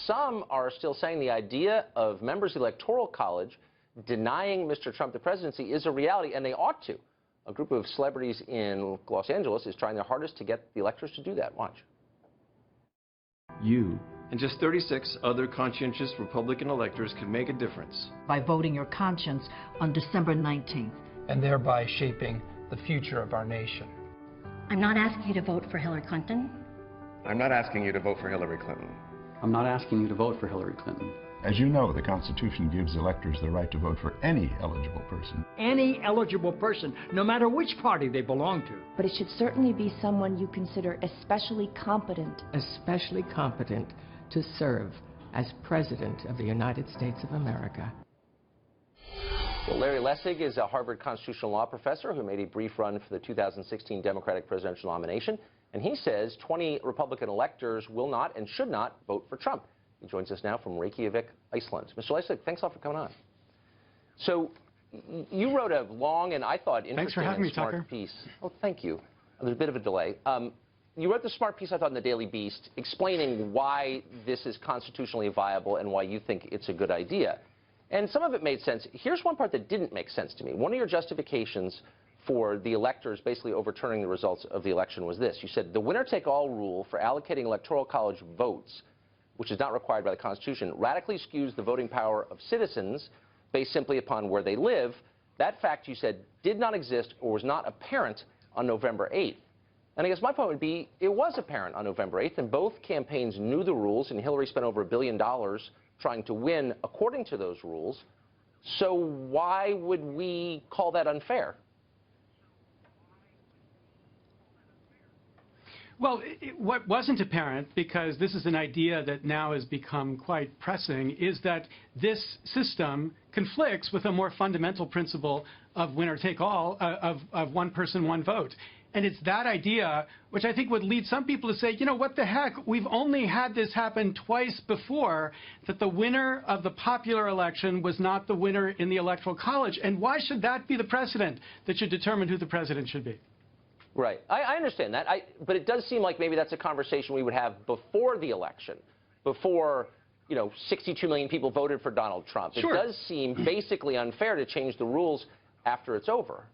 some are still saying the idea of members of the Electoral College denying Mr. Trump the presidency is a reality, and they ought to. A group of celebrities in Los Angeles is trying their hardest to get the electors to do that. Watch. You and just 36 other conscientious Republican electors can make a difference. By voting your conscience on December 19th. And thereby shaping the future of our nation. I'm not asking you to vote for Hillary Clinton. I'm not asking you to vote for Hillary Clinton. I'm not asking you to vote for Hillary Clinton. As you know, the Constitution gives electors the right to vote for any eligible person. Any eligible person, no matter which party they belong to. But it should certainly be someone you consider especially competent. Especially competent to serve as President of the United States of America. Well, Larry Lessig is a Harvard constitutional law professor who made a brief run for the 2016 Democratic presidential nomination. And he says 20 Republican electors will not and should not vote for Trump. He joins us now from Reykjavik, Iceland. Mr. Lessig, thanks a lot for coming on. So you wrote a long and I thought interesting and smart piece. Oh, thank you. There's a bit of a delay. You wrote the smart piece, I thought, in the Daily Beast, explaining why this is constitutionally viable and why you think it's a good idea. And some of it made sense. Here's one part that didn't make sense to me. One of your justifications for the electors basically overturning the results of the election was this. You said the winner-take-all rule for allocating Electoral College votes, which is not required by the Constitution, radically skews the voting power of citizens based simply upon where they live. That fact, you said, did not exist or was not apparent on November 8th. And I guess my point would be, it was apparent on November 8th, and both campaigns knew the rules, and Hillary spent over $1 billion trying to win according to those rules. So why would we call that unfair? Well, what wasn't apparent, because this is an idea that now has become quite pressing, is that this system conflicts with a more fundamental principle of winner-take-all, of one person, one vote. And it's that idea which I think would lead some people to say, you know, what the heck, we've only had this happen twice before, that the winner of the popular election was not the winner in the Electoral College. And why should that be the precedent that should determine who the president should be? Right. I understand that. But it does seem like maybe that's a conversation we would have before the election, before, you know, 62 million people voted for Donald Trump. Sure. It does seem basically unfair to change the rules after it's over.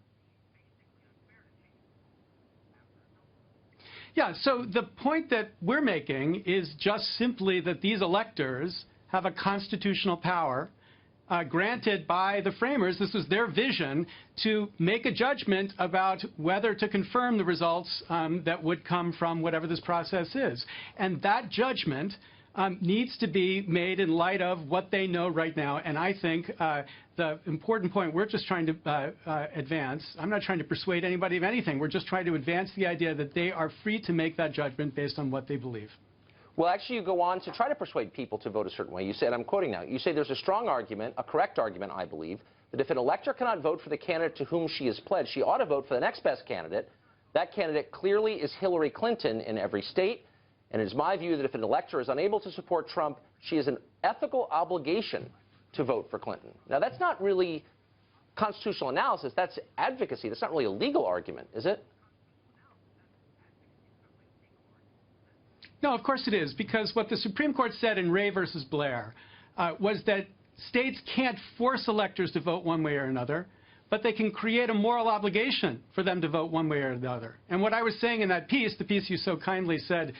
Yeah, so the point that we're making is just simply that these electors have a constitutional power granted by the framers. This was their vision to make a judgment about whether to confirm the results that would come from whatever this process is. And that judgment needs to be made in light of what they know right now. And I think the important point we're just trying to advance, I'm not trying to persuade anybody of anything, we're just trying to advance the idea that they are free to make that judgment based on what they believe. Well, actually, you go on to try to persuade people to vote a certain way. You said, I'm quoting now, you say there's a strong argument, a correct argument, I believe, that if an elector cannot vote for the candidate to whom she is pledged, she ought to vote for the next best candidate. That candidate clearly is Hillary Clinton in every state. And it is my view that if an elector is unable to support Trump, she has an ethical obligation to vote for Clinton. Now, that's not really constitutional analysis. That's advocacy. That's not really a legal argument, is it? No, of course it is, because what the Supreme Court said in Ray versus Blair was that states can't force electors to vote one way or another, but they can create a moral obligation for them to vote one way or the other. And what I was saying in that piece, the piece you so kindly said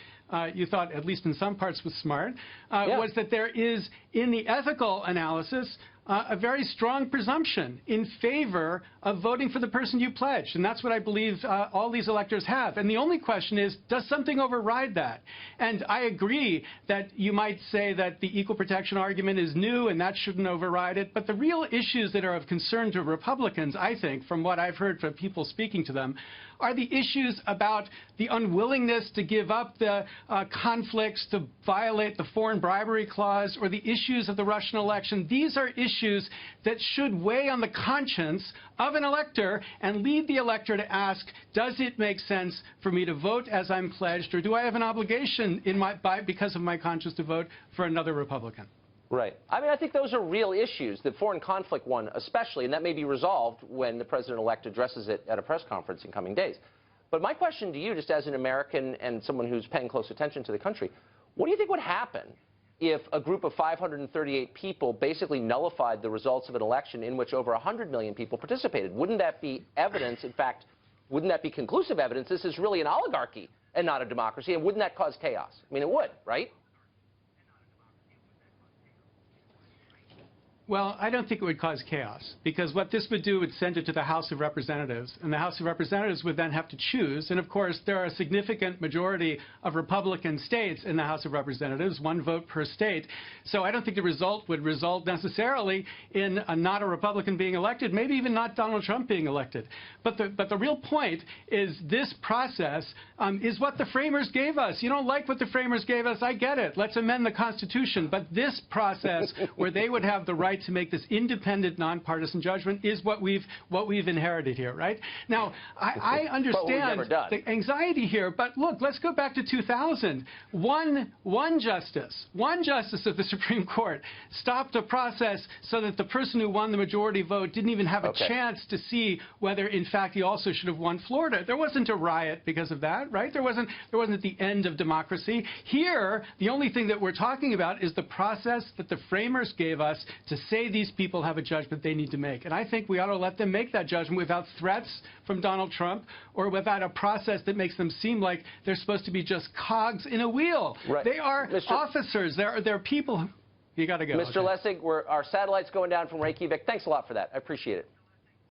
you thought, at least in some parts, was smart, was that there is, in the ethical analysis, a very strong presumption in favor of voting for the person you pledged. And that's what I believe all these electors have. And the only question is, does something override that? And I agree that you might say that the equal protection argument is new and that shouldn't override it. But the real issues that are of concern to Republicans, I think, from what I've heard from people speaking to them, are the issues about the unwillingness to give up the conflicts, to violate the foreign bribery clause, or the issues of the Russian election. These are issues that should weigh on the conscience of an elector and lead the elector to ask, does it make sense for me to vote as I'm pledged, or do I have an obligation because of my conscience to vote for another Republican? Right. I mean, I think those are real issues, the foreign conflict one especially, and that may be resolved when the president-elect addresses it at a press conference in coming days. But my question to you, just as an American and someone who's paying close attention to the country, what do you think would happen if a group of 538 people basically nullified the results of an election in which over 100 million people participated? Wouldn't that be evidence, in fact, wouldn't that be conclusive evidence this is really an oligarchy and not a democracy? And wouldn't that cause chaos? I mean, it would, right? Well, I don't think it would cause chaos, because what this would do would send it to the House of Representatives, and the House of Representatives would then have to choose. And of course, there are a significant majority of Republican states in the House of Representatives, 1 vote per state. So I don't think the result would result necessarily in not a Republican being elected, maybe even not Donald Trump being elected. But the real point is this process is what the framers gave us. You don't like what the framers gave us, I get it. Let's amend the Constitution. But this process, where they would have the right to make this independent, nonpartisan judgment, is what we've inherited here, right? Now, I understand the anxiety here, but look, let's go back to 2000. One justice of the Supreme Court stopped a process so that the person who won the majority vote didn't even have a chance to see whether, in fact, he also should have won Florida. There wasn't a riot because of that, right? There wasn't the end of democracy. Here, the only thing that we're talking about is the process that the framers gave us to say these people have a judgment they need to make. And I think we ought to let them make that judgment without threats from Donald Trump or without a process that makes them seem like they're supposed to be just cogs in a wheel. Right. They are officers. They're people. You got to go. Mr. Lessig, our satellite's going down from Reykjavik. Thanks a lot for that. I appreciate it.